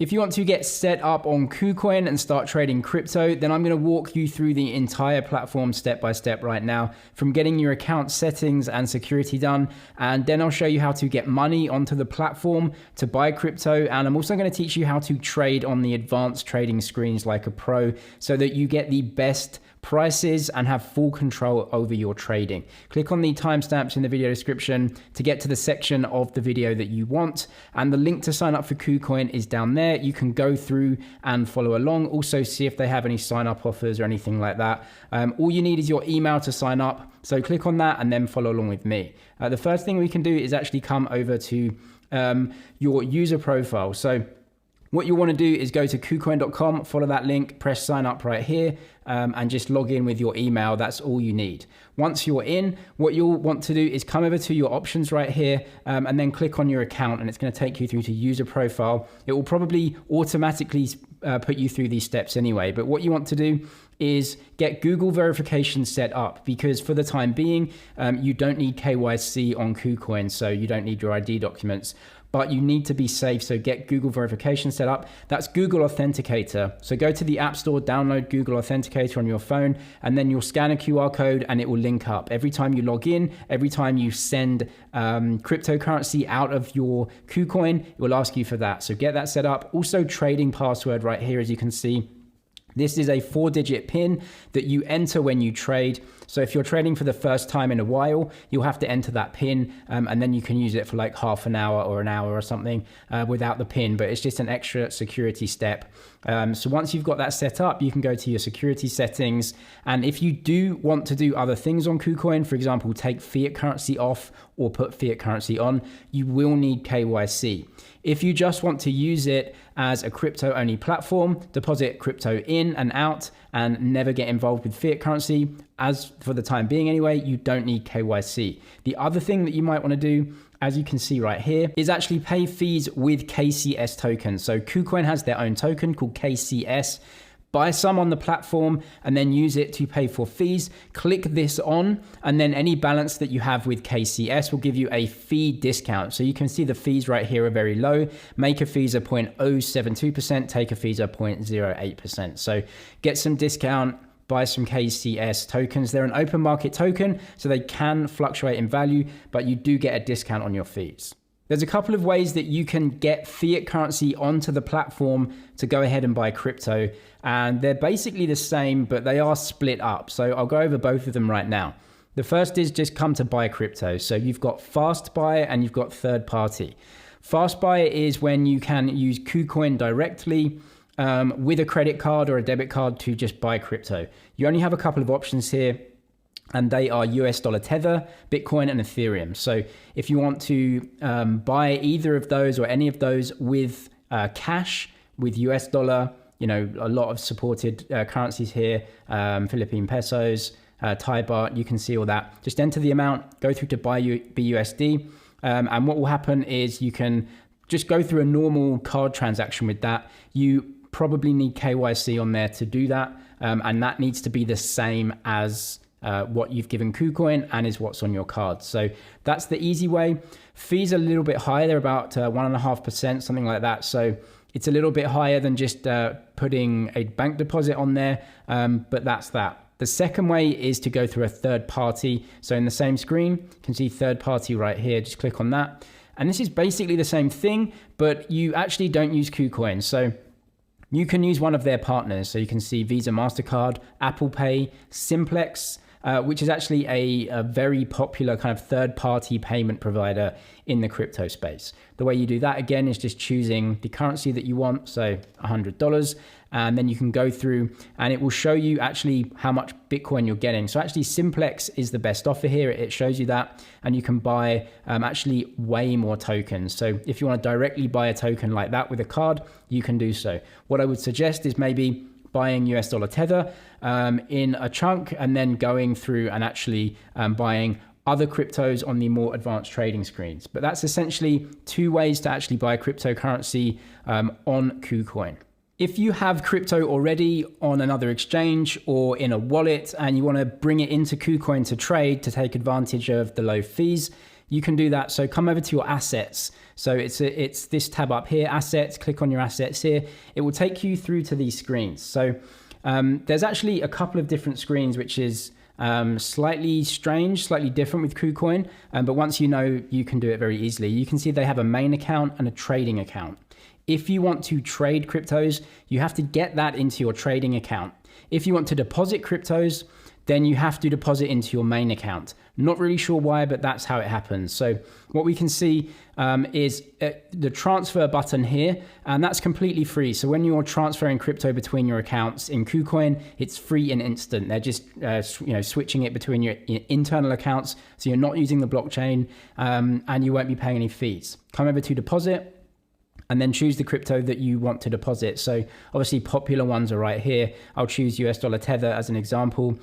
If you want to get set up on KuCoin and start trading crypto, then I'm going to walk you through the entire platform step by step right now, from getting your account settings and security done. And then I'll show you how to get money onto the platform to buy crypto. And I'm also going to teach you how to trade on the advanced trading screens like a pro, so that you get the best prices and have full control over your trading. Click on the timestamps in the video description to get to the section of the video that you want, and the link to sign up for KuCoin is down there. You can go through and follow along, also see if they have any sign up offers or anything like that. All you need is your email to sign up, so click on that and then follow along with me. The first thing we can do is actually come over to your user profile. So what you want to do is go to KuCoin.com, follow that link, press sign up right here, and just log in with your email. That's all you need. Once you're in, what you'll want to do is come over to your options right here, and then click on your account, and it's going to take you through to user profile. It will probably automatically put you through these steps anyway, but what you want to do is get Google verification set up, because for the time being, you don't need KYC on KuCoin, so you don't need your ID documents, but you need to be safe. So get Google verification set up. That's Google Authenticator. So go to the App Store, download Google Authenticator on your phone, and then you'll scan a QR code and it will link up. Every time you log in, every time you send cryptocurrency out of your KuCoin, it will ask you for that. So get that set up. Also, trading password right here, as you can see. This is a 4-digit PIN that you enter when you trade. So if you're trading for the first time in a while, you'll have to enter that PIN, and then you can use it for like half an hour or an hour or something without the PIN, but it's just an extra security step. So once you've got that set up, you can go to your security settings. And if you do want to do other things on KuCoin, for example, take fiat currency off or put fiat currency on, you will need KYC. If you just want to use it as a crypto only platform, deposit crypto in and out and never get involved with fiat currency, as for the time being anyway, you don't need KYC. The other thing that you might want to do, as you can see right here, is actually pay fees with KCS tokens. So KuCoin has their own token called KCS. Buy some on the platform and then use it to pay for fees. Click this on, and then any balance that you have with KCS will give you a fee discount. So you can see the fees right here are very low. Maker fees are 0.072%, taker fees are 0.08%. So get some discount, buy some KCS tokens. They're an open market token, so they can fluctuate in value, but you do get a discount on your fees. There's a couple of ways that you can get fiat currency onto the platform to go ahead and buy crypto. And they're basically the same, but they are split up. So I'll go over both of them right now. The first is just come to buy crypto. So you've got fast buy and you've got third party. Fast buy is when you can use KuCoin directly with a credit card or a debit card to just buy crypto. You only have a couple of options here, and they are US dollar Tether, Bitcoin, and Ethereum. So if you want to buy either of those or any of those with cash, with US dollar, you know, a lot of supported currencies here, Philippine pesos, Thai baht, you can see all that. Just enter the amount, go through to buy BUSD, and what will happen is you can just go through a normal card transaction with that. You probably need KYC on there to do that, and that needs to be the same as what you've given KuCoin and is what's on your card. So that's the easy way. Fees are a little bit higher. They're about 1.5%, something like that. So it's a little bit higher than just putting a bank deposit on there, but that's that. The second way is to go through a third party. So in the same screen, you can see third party right here. Just click on that. And this is basically the same thing, but you actually don't use KuCoin. So you can use one of their partners. So you can see Visa, MasterCard, Apple Pay, Simplex, which is actually a very popular kind of third-party payment provider in the crypto space. The way you do that, again, is just choosing the currency that you want, so $100, and then you can go through and it will show you actually how much Bitcoin you're getting. So actually Simplex is the best offer here. It shows you that, and you can buy actually way more tokens. So if you want to directly buy a token like that with a card, you can do so. What I would suggest is maybe buying US dollar Tether in a chunk, and then going through and actually buying other cryptos on the more advanced trading screens. But that's essentially two ways to actually buy cryptocurrency on KuCoin. If you have crypto already on another exchange or in a wallet and you want to bring it into KuCoin to trade to take advantage of the low fees, you can do that. So come over to your assets. So it's this tab up here, assets, click on your assets here. It will take you through to these screens. So there's actually a couple of different screens, which is slightly strange, slightly different with KuCoin. But once you know, you can do it very easily. You can see they have a main account and a trading account. If you want to trade cryptos, you have to get that into your trading account. If you want to deposit cryptos, then you have to deposit into your main account. Not really sure why, but that's how it happens. So what we can see is the transfer button here, and that's completely free. So when you're transferring crypto between your accounts in KuCoin, it's free and instant. They're just switching it between your internal accounts, so you're not using the blockchain, and you won't be paying any fees. Come over to deposit, and then choose the crypto that you want to deposit. So obviously popular ones are right here. I'll choose US dollar Tether as an example.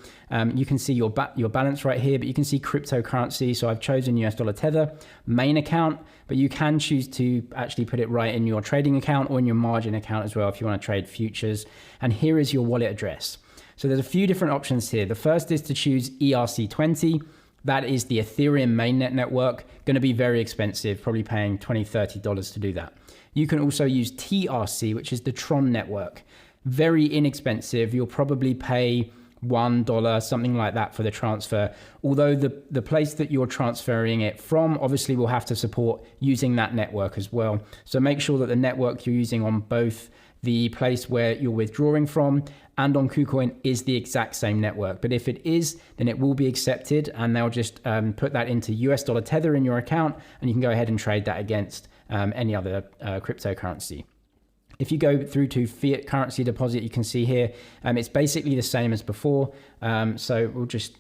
You can see your balance right here, but you can see cryptocurrency. So I've chosen US dollar Tether, main account, but you can choose to actually put it right in your trading account or in your margin account as well if you want to trade futures. And here is your wallet address. So there's a few different options here. The first is to choose ERC20. That is the Ethereum mainnet network. Going to be very expensive, probably paying $20, $30 to do that. You can also use TRC, which is the Tron network. Very inexpensive. You'll probably pay $1, something like that for the transfer. Although the place that you're transferring it from obviously will have to support using that network as well. So make sure that the network you're using on both the place where you're withdrawing from and on KuCoin is the exact same network. But if it is, then it will be accepted, and they'll just put that into US dollar Tether in your account, and you can go ahead and trade that against any other cryptocurrency. If you go through to fiat currency deposit, you can see here, it's basically the same as before. So we'll just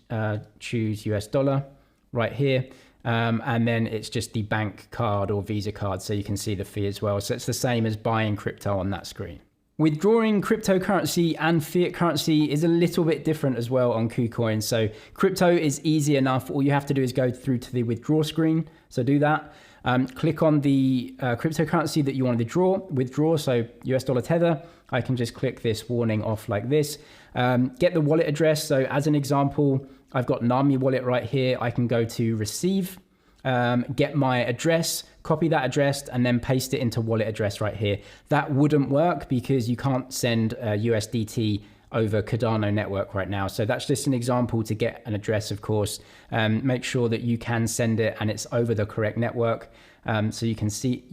choose US dollar right here. And then it's just the bank card or Visa card, so you can see the fee as well. So it's the same as buying crypto on that screen. Withdrawing cryptocurrency and fiat currency is a little bit different as well on KuCoin. So crypto is easy enough. All you have to do is go through to the withdraw screen. So do that. Click on the cryptocurrency that you want to withdraw. So US dollar Tether. I can just click this warning off like this. Get the wallet address. So as an example, I've got Nami wallet right here. I can go to receive, get my address, copy that address, and then paste it into wallet address right here. That wouldn't work because you can't send USDT over Cardano network right now. So that's just an example to get an address, of course. Make sure that you can send it and it's over the correct network. So you can see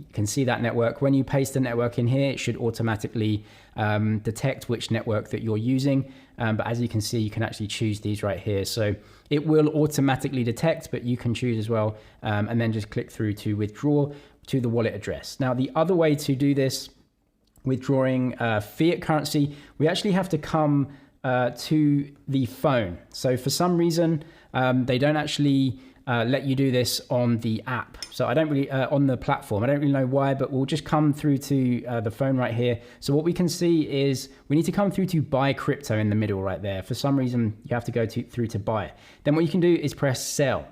that network. When you paste the network in here, it should automatically detect which network that you're using. But as you can see, you can actually choose these right here. So it will automatically detect, but you can choose as well. And then just click through to withdraw to the wallet address. Now, the other way to do this, withdrawing fiat currency, we actually have to come to the phone. So for some reason, they don't actually let you do this on the app. So I don't really, on the platform, I don't really know why, but we'll just come through to the phone right here. So what we can see is we need to come through to buy crypto in the middle right there. For some reason, you have to go through to buy. Then what you can do is press sell.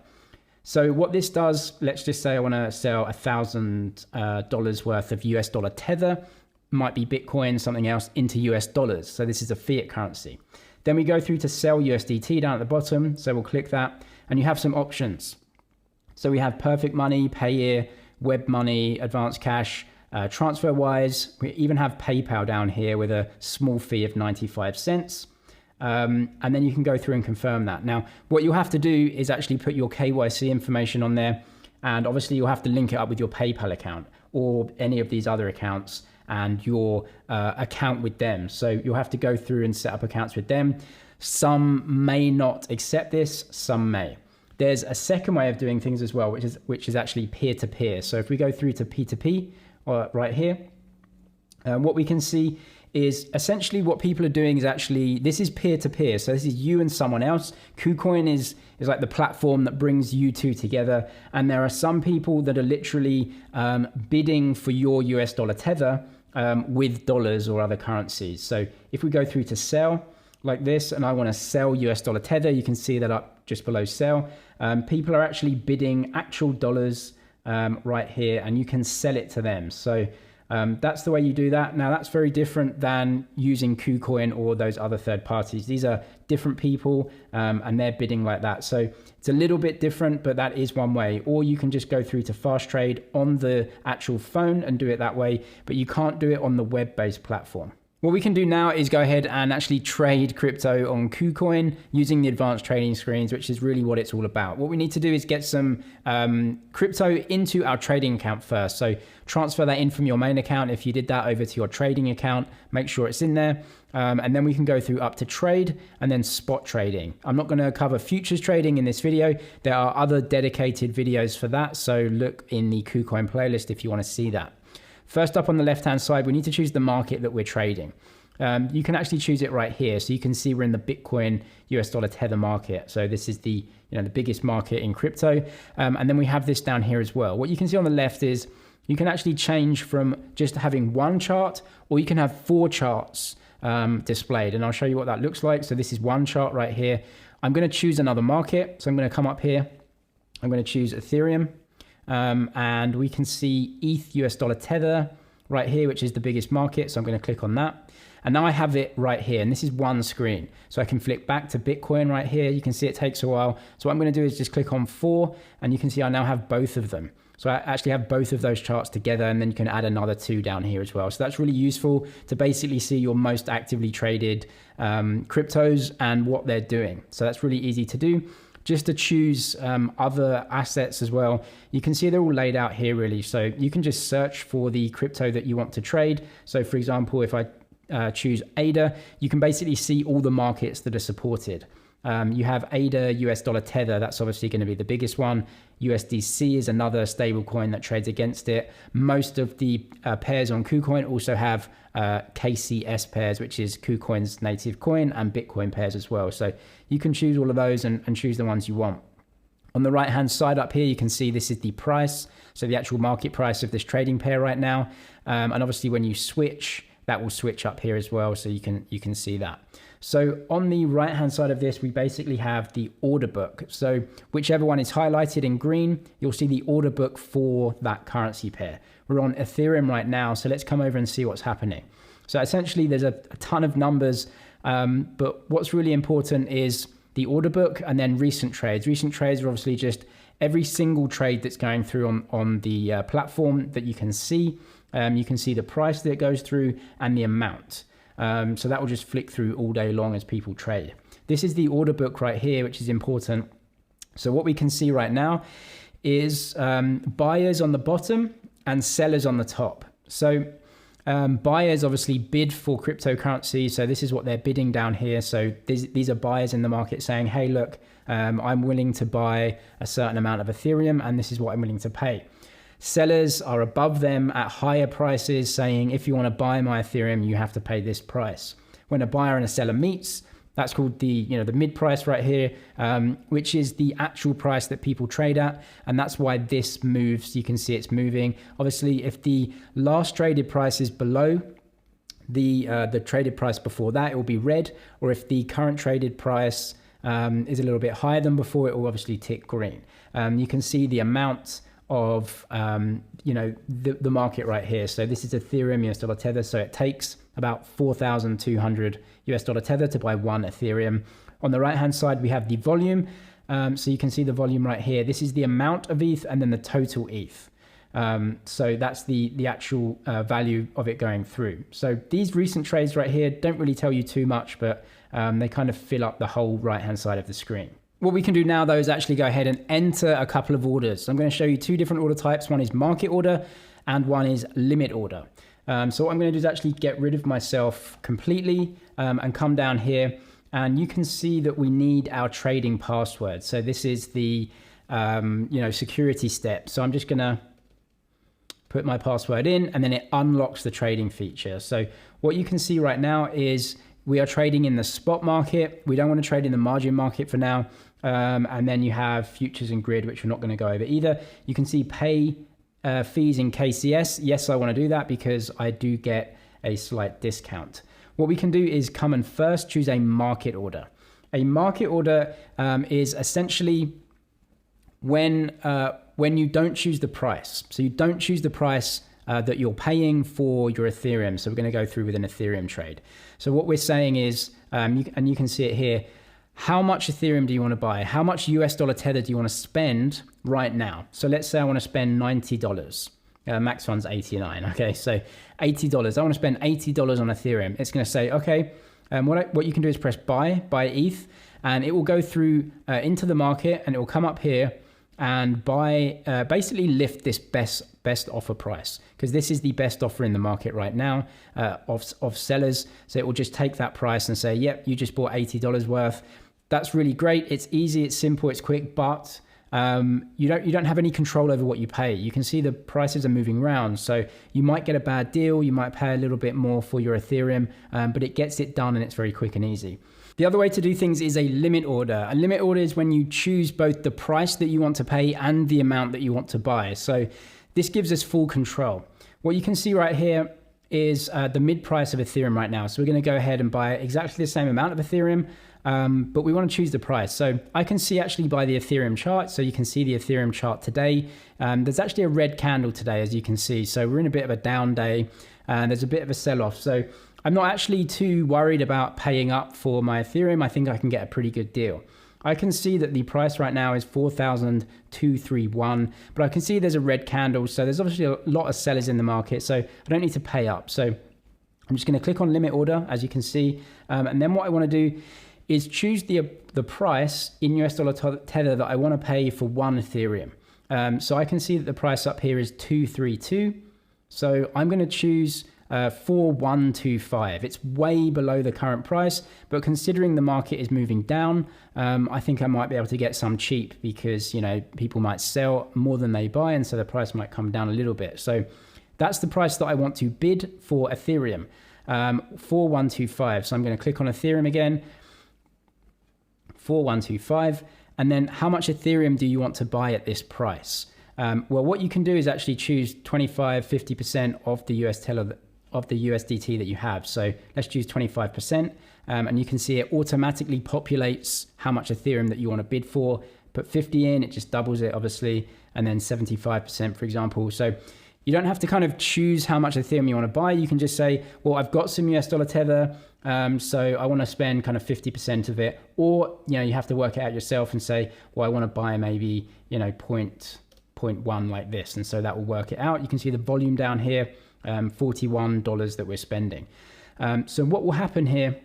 So what this does, let's just say I want to sell $1,000 worth of US dollar Tether, might be Bitcoin, something else, into US dollars. So this is a fiat currency. Then we go through to sell USDT down at the bottom. So we'll click that and you have some options. So we have Perfect Money, Payeer, Web Money, Advanced Cash, TransferWise. We even have PayPal down here with a small fee of 95 cents. And then you can go through and confirm that. Now, what you'll have to do is actually put your KYC information on there. And obviously you'll have to link it up with your PayPal account or any of these other accounts and your account with them. So you'll have to go through and set up accounts with them. Some may not accept this, some may. There's a second way of doing things as well, which is actually peer-to-peer. So if we go through to P2P right here, what we can see is essentially what people are doing is actually, this is peer-to-peer. So this is you and someone else. KuCoin is like the platform that brings you two together. And there are some people that are literally bidding for your US dollar Tether with dollars or other currencies. So if we go through to sell like this, and I want to sell US dollar Tether, you can see that up just below sell. People are actually bidding actual dollars right here, and you can sell it to them. So That's the way you do that. Now that's very different than using KuCoin or those other third parties. These are different people and they're bidding like that. So it's a little bit different, but that is one way. Or you can just go through to fast trade on the actual phone and do it that way, but you can't do it on the web-based platform. What we can do now is go ahead and actually trade crypto on KuCoin using the advanced trading screens, which is really what it's all about. What we need to do is get some crypto into our trading account first. So transfer that in from your main account. If you did that over to your trading account, make sure it's in there. And then we can go through up to trade and then spot trading. I'm not going to cover futures trading in this video. There are other dedicated videos for that. So look in the KuCoin playlist if you want to see that. First up on the left-hand side, we need to choose the market that we're trading. You can actually choose it right here. So you can see we're in the Bitcoin US dollar tether market. So this is the biggest market in crypto. And then we have this down here as well. What you can see on the left is you can actually change from just having one chart, or you can have 4 charts displayed. And I'll show you what that looks like. So this is one chart right here. I'm going to choose another market. So I'm going to come up here. I'm going to choose Ethereum. And we can see ETH US dollar tether right here, which is the biggest market. So I'm going to click on that. And now I have it right here. And this is one screen. So I can flick back to Bitcoin right here. You can see it takes a while. So what I'm going to do is just click on 4. And you can see I now have both of them. So I actually have both of those charts together, and then you can add another 2 down here as well. So that's really useful to basically see your most actively traded cryptos and what they're doing. So that's really easy to do. Just to choose other assets as well, you can see they're all laid out here really. So you can just search for the crypto that you want to trade. So for example, if I choose ADA, you can basically see all the markets that are supported. You have ADA US dollar tether, that's obviously going to be the biggest one. USDC is another stable coin that trades against it. Most of the pairs on KuCoin also have KCS pairs, which is KuCoin's native coin, and Bitcoin pairs as well. So you can choose all of those and choose the ones you want. On the right hand side up here, you can see this is the price. So the actual market price of this trading pair right now. And obviously when you switch, that will switch up here as well. So you can see that. So on the right hand side of this, we basically have the order book. So whichever one is highlighted in green, you'll see the order book for that currency pair. We're on Ethereum right now. So let's come over and see what's happening. So essentially there's a ton of numbers, but what's really important is the order book and then recent trades. Recent trades are obviously just every single trade that's going through on the platform that you can see. You can see the price that it goes through and the amount. So that will just flick through all day long as people trade. This is the order book right here, which is important. So what we can see right now is buyers on the bottom and sellers on the top. So buyers obviously bid for cryptocurrency. So this is what they're bidding down here. So these are buyers in the market saying, hey, look, I'm willing to buy a certain amount of Ethereum and this is what I'm willing to pay. Sellers are above them at higher prices saying, if you want to buy my Ethereum, you have to pay this price. When a buyer and a seller meets, that's called the mid price right here, which is the actual price that people trade at. And that's why this moves. You can see it's moving. Obviously, if the last traded price is below the traded price before that, it will be red. Or if the current traded price is a little bit higher than before, it will obviously tick green. You can see the amount of the market right here. So this is Ethereum US dollar tether. So it takes about 4,200 US dollar tether to buy one Ethereum. On the right hand side, we have the volume. So you can see the volume right here. This is the amount of ETH and then the total ETH. So that's the actual value of it going through. So these recent trades right here don't really tell you too much, but they kind of fill up the whole right hand side of the screen. What we can do now, though, is actually go ahead and enter a couple of orders. So I'm going to show you 2 different order types. One is market order and one is limit order. So what I'm going to do is actually get rid of myself completely and come down here. And you can see that we need our trading password. So this is the security step. So I'm just going to put my password in and then it unlocks the trading feature. So what you can see right now is we are trading in the spot market. We don't want to trade in the margin market for now. And then you have futures and grid, which we're not going to go over either. You can see pay fees in KCS. Yes, I want to do that because I do get a slight discount. What we can do is come and first choose a market order. A market order is essentially when you don't choose the price. So you don't choose the price that you're paying for your Ethereum. So we're going to go through with an Ethereum trade. So what we're saying is, and you can see it here, how much Ethereum do you want to buy? How much US dollar tether do you want to spend right now? So let's say I want to spend $90. Max fund's 89. Okay, so $80. I want to spend $80 on Ethereum. It's going to say, okay, what you can do is press buy ETH, and it will go through into the market, and it will come up here and buy, basically lift this best offer price, because this is the best offer in the market right now of sellers. So it will just take that price and say, yep, you just bought $80 worth. That's really great. It's easy, it's simple, it's quick, but you don't have any control over what you pay. You can see the prices are moving around, so you might get a bad deal, you might pay a little bit more for your Ethereum, but it gets it done and it's very quick and easy. The other way to do things is a limit order. A limit order is when you choose both the price that you want to pay and the amount that you want to buy. So this gives us full control. What you can see right here is the mid price of Ethereum right now. So we're going to go ahead and buy exactly the same amount of Ethereum, but we want to choose the price. So I can see actually by the Ethereum chart. So you can see the Ethereum chart today. There's actually a red candle today, as you can see. So we're in a bit of a down day, and there's a bit of a sell-off. So I'm not actually too worried about paying up for my Ethereum. I think I can get a pretty good deal. I can see that the price right now is 4,231, but I can see there's a red candle. So there's obviously a lot of sellers in the market, so I don't need to pay up. So I'm just going to click on limit order, as you can see. And then what I want to do is choose the price in US dollar tether that I want to pay for one Ethereum. So I can see that the price up here is 232. So I'm going to choose 4125. It's way below the current price, but considering the market is moving down, I think I might be able to get some cheap, because people might sell more than they buy, and so the price might come down a little bit. So that's the price that I want to bid for Ethereum, 4125. So I'm going to click on Ethereum again, 4125, and then how much Ethereum do you want to buy at this price? Well, what you can do is actually choose 25, 50% of the of the USDT that you have. So let's choose 25%, and you can see it automatically populates how much Ethereum that you want to bid for. Put 50 in, it just doubles it obviously, and then 75%, for example. So you don't have to kind of choose how much Ethereum you want to buy. You can just say, well, I've got some US dollar tether, so I want to spend kind of 50% of it. Or, you have to work it out yourself and say, well, I want to buy maybe, 0.1 like this. And so that will work it out. You can see the volume down here, $41 that we're spending. So what will happen here,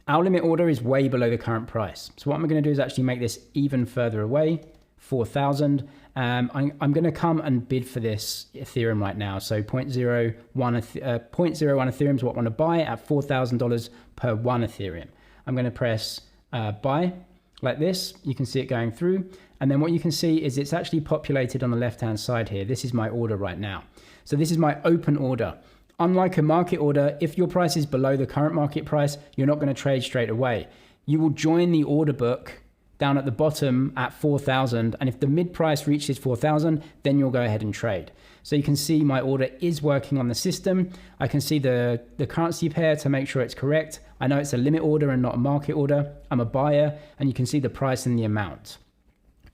our limit order is way below the current price. So what I'm going to do is actually make this even further away, 4,000. I'm going to come and bid for this Ethereum right now. So 0.01 Ethereum is what I want to buy at $4,000 per one Ethereum. I'm going to press buy like this. You can see it going through. And then what you can see is it's actually populated on the left-hand side here. This is my order right now. So this is my open order. Unlike a market order, if your price is below the current market price, you're not going to trade straight away. You will join the order book down at the bottom at 4,000. And if the mid price reaches 4,000, then you'll go ahead and trade. So you can see my order is working on the system. I can see the currency pair to make sure it's correct. I know it's a limit order and not a market order. I'm a buyer, and you can see the price and the amount.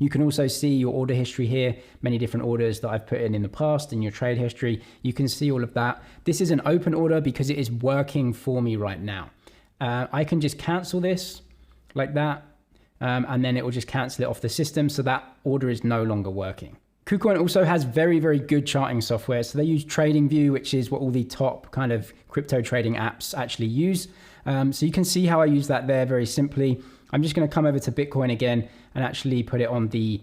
You can also see your order history here, many different orders that I've put in the past, and your trade history. You can see all of that. This is an open order because it is working for me right now. I can just cancel this like that, and then it will just cancel it off the system. So that order is no longer working. KuCoin also has very, very good charting software. So they use TradingView, which is what all the top kind of crypto trading apps actually use. So you can see how I use that there very simply. I'm just going to come over to Bitcoin again and actually put it on the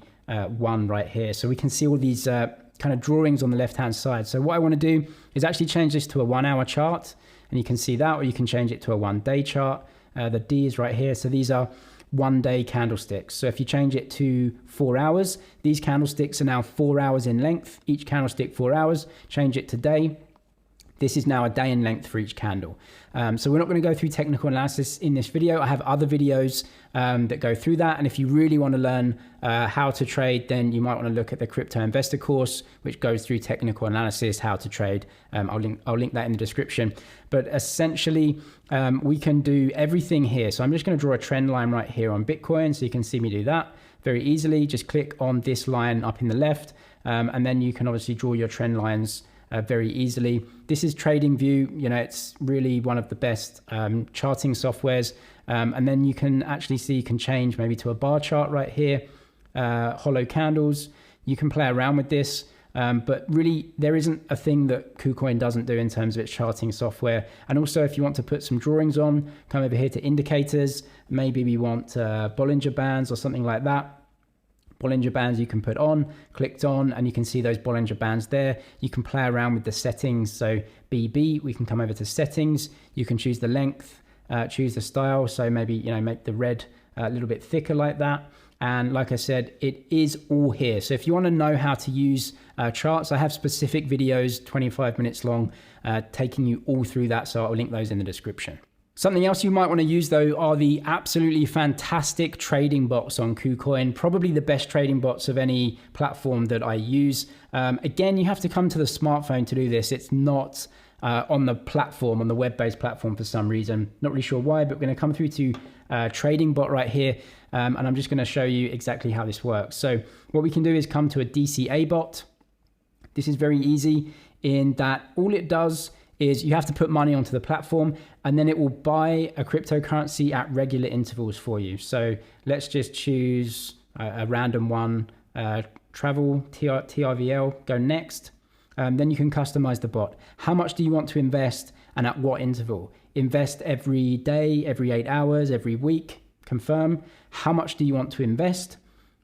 one right here. So we can see all these kind of drawings on the left-hand side. So what I want to do is actually change this to a 1 hour chart, and you can see that, or you can change it to a 1 day chart. The D is right here. So these are 1 day candlesticks. So if you change it to 4 hours, these candlesticks are now 4 hours in length, each candlestick 4 hours. Change it to day. This is now a day in length for each candle. So we're not going to go through technical analysis in this video. I have other videos that go through that. And if you really want to learn how to trade, then you might want to look at the Crypto Investor course, which goes through technical analysis, how to trade. I'll link that in the description. But essentially, we can do everything here. So I'm just going to draw a trend line right here on Bitcoin. So you can see me do that very easily. Just click on this line up in the left. And then you can obviously draw your trend lines very easily. This is TradingView. You know, it's really one of the best charting softwares. And then you can actually see, you can change maybe to a bar chart right here, hollow candles. You can play around with this. But really, there isn't a thing that KuCoin doesn't do in terms of its charting software. And also, if you want to put some drawings on, come over here to indicators. Maybe we want Bollinger Bands or something like that. Bollinger Bands you can put on, clicked on, and you can see those Bollinger Bands there. You can play around with the settings. So BB, we can come over to settings. You can choose the length, choose the style. So maybe, you know, make the red a little bit thicker like that. And like I said, it is all here. So if you want to know how to use charts, I have specific videos, 25 minutes long, taking you all through that. So I'll link those in the description. Something else you might want to use though are the absolutely fantastic trading bots on KuCoin, probably the best trading bots of any platform that I use. Again, you have to come to the smartphone to do this. It's not on the platform, on the web-based platform for some reason. Not really sure why, but we're going to come through to trading bot right here. And I'm just going to show you exactly how this works. So what we can do is come to a DCA bot. This is very easy in that all it does is you have to put money onto the platform and then it will buy a cryptocurrency at regular intervals for you. So let's just choose a random one, travel, TRVL, go next. Then you can customize the bot. How much do you want to invest and at what interval? Invest every day, every 8 hours, every week, confirm. How much do you want to invest?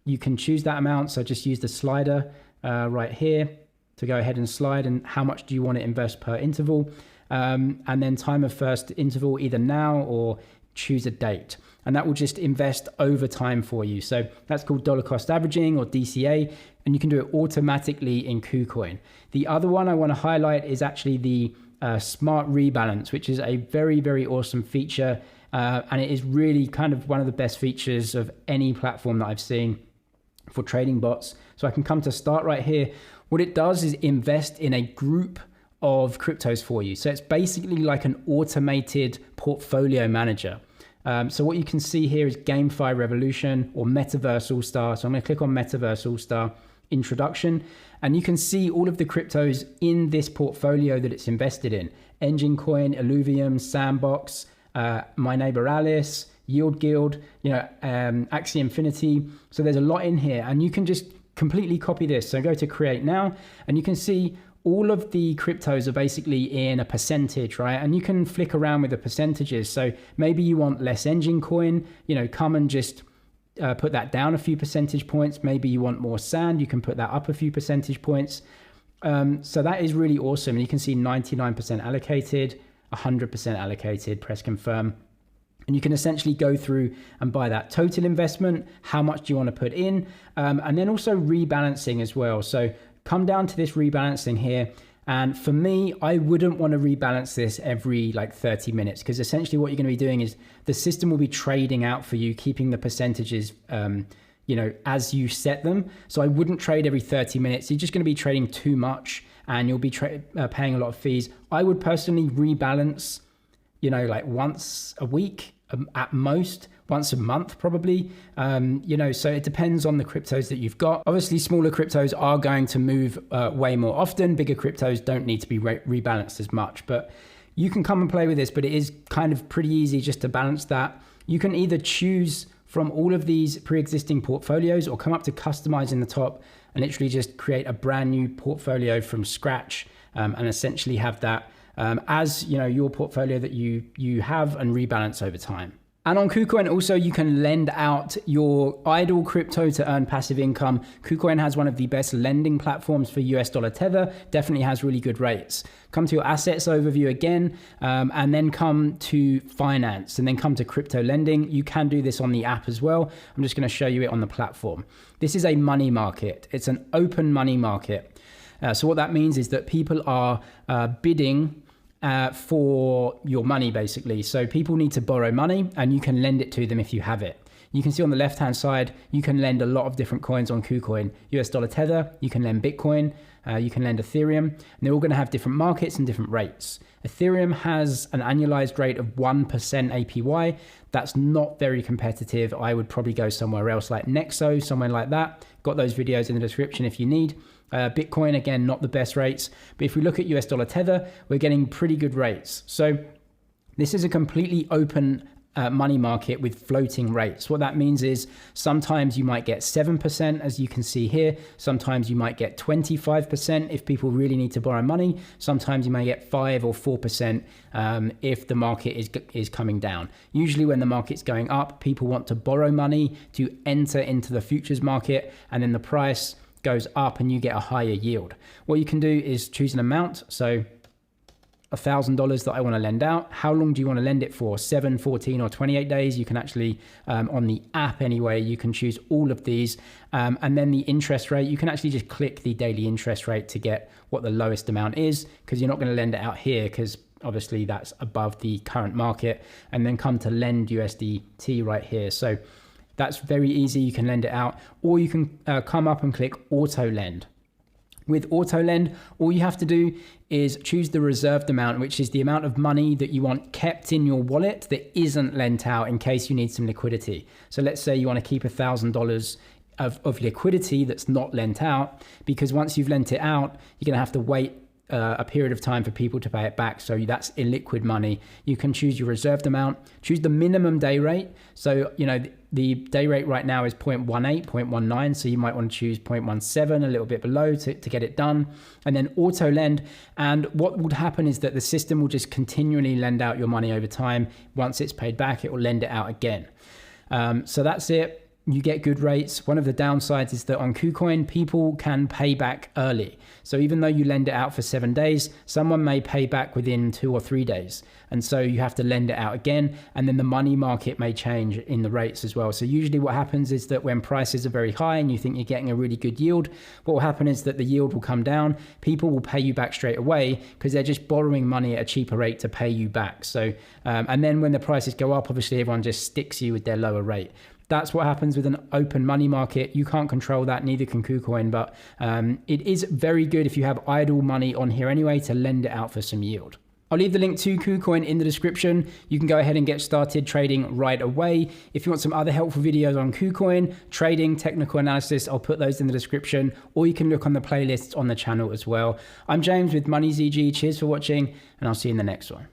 You can choose that amount. So just use the slider right here to go ahead and slide, and how much do you want to invest per interval, and then time of first interval, either now or choose a date, and that will just invest over time for you. So that's called dollar cost averaging or DCA, and you can do it automatically in KuCoin. The other one I want to highlight is actually the smart rebalance, which is a very, very awesome feature, and it is really kind of one of the best features of any platform that I've seen for trading bots. So I can come to start right here. What it does is invest in a group of cryptos for you. So it's basically like an automated portfolio manager. So what you can see here is GameFi Revolution or Metaverse All Star. So I'm going to click on Metaverse All Star Introduction, and you can see all of the cryptos in this portfolio that it's invested in. Engine Coin, Illuvium, Sandbox, My Neighbor Alice, Yield Guild, Axie Infinity. So there's a lot in here, and you can just completely copy this. So go to create now, and you can see all of the cryptos are basically in a percentage, right? And you can flick around with the percentages. So maybe you want less Engine Coin, come and just put that down a few percentage points. Maybe you want more sand, you can put that up a few percentage points. So that is really awesome. And you can see 99% allocated, 100% allocated, press confirm. And you can essentially go through and buy that total investment, how much do you want to put in, and then also rebalancing as well. So come down to this rebalancing here. And for me, I wouldn't want to rebalance this every 30 minutes, because essentially what you're going to be doing is the system will be trading out for you, keeping the percentages, as you set them. So I wouldn't trade every 30 minutes. You're just going to be trading too much and you'll be paying a lot of fees. I would personally rebalance once a week, at most once a month probably. So it depends on the cryptos that you've got. Obviously smaller cryptos are going to move way more often. Bigger cryptos don't need to be rebalanced as much, but you can come and play with this, but it is kind of pretty easy just to balance that. You can either choose from all of these pre-existing portfolios or come up to customize in the top and literally just create a brand new portfolio from scratch, and essentially have that as your portfolio that you have and rebalance over time. And on KuCoin also, you can lend out your idle crypto to earn passive income. KuCoin has one of the best lending platforms for US dollar tether, definitely has really good rates. Come to your assets overview again, and then come to finance, and then come to crypto lending. You can do this on the app as well. I'm just going to show you it on the platform. This is a money market. It's an open money market. So what that means is that people are bidding for your money, basically. So people need to borrow money and you can lend it to them if you have it. You can see on the left hand side, you can lend a lot of different coins on KuCoin. US dollar tether, you can lend Bitcoin, you can lend Ethereum, and they're all going to have different markets and different rates. Ethereum has an annualized rate of 1% APY. That's not very competitive. I would probably go somewhere else like Nexo, somewhere like that. Got those videos in the description if you need. Bitcoin, again, not the best rates. But if we look at US dollar Tether, we're getting pretty good rates. So this is a completely open money market with floating rates. What that means is sometimes you might get 7%, as you can see here. Sometimes you might get 25% if people really need to borrow money. Sometimes you may get 5 or 4% if the market is coming down. Usually when the market's going up, people want to borrow money to enter into the futures market, and then the price goes up and you get a higher yield. What you can do is choose an amount. So $1,000 that I want to lend out. How long do you want to lend it for? 7, 14, or 28 days? You can actually, on the app anyway, you can choose all of these. And then the interest rate, you can actually just click the daily interest rate to get what the lowest amount is, because you're not going to lend it out here because obviously that's above the current market. And then come to lend USDT right here. So that's very easy. You can lend it out, or you can come up and click auto lend. With auto lend, all you have to do is choose the reserved amount, which is the amount of money that you want kept in your wallet that isn't lent out in case you need some liquidity. So let's say you want to keep $1,000 of liquidity that's not lent out, because once you've lent it out, you're going to have to wait a period of time for people to pay it back. So that's illiquid money. You can choose your reserved amount, choose the minimum day rate. So, you know, the day rate right now is 0.18, 0.19. So you might want to choose 0.17, a little bit below to get it done. And then auto lend. And what would happen is that the system will just continually lend out your money over time. Once it's paid back, it will lend it out again. So that's it. You get good rates. One of the downsides is that on KuCoin, people can pay back early. So even though you lend it out for 7 days, someone may pay back within 2 or 3 days. And so you have to lend it out again. And then the money market may change in the rates as well. So usually what happens is that when prices are very high and you think you're getting a really good yield, what will happen is that the yield will come down. People will pay you back straight away because they're just borrowing money at a cheaper rate to pay you back. So, and then when the prices go up, obviously everyone just sticks you with their lower rate. That's what happens with an open money market. You can't control that, neither can KuCoin, but it is very good if you have idle money on here anyway to lend it out for some yield. I'll leave the link to KuCoin in the description. You can go ahead and get started trading right away. If you want some other helpful videos on KuCoin, trading, technical analysis, I'll put those in the description, or you can look on the playlists on the channel as well. I'm James with MoneyZG. Cheers for watching, and I'll see you in the next one.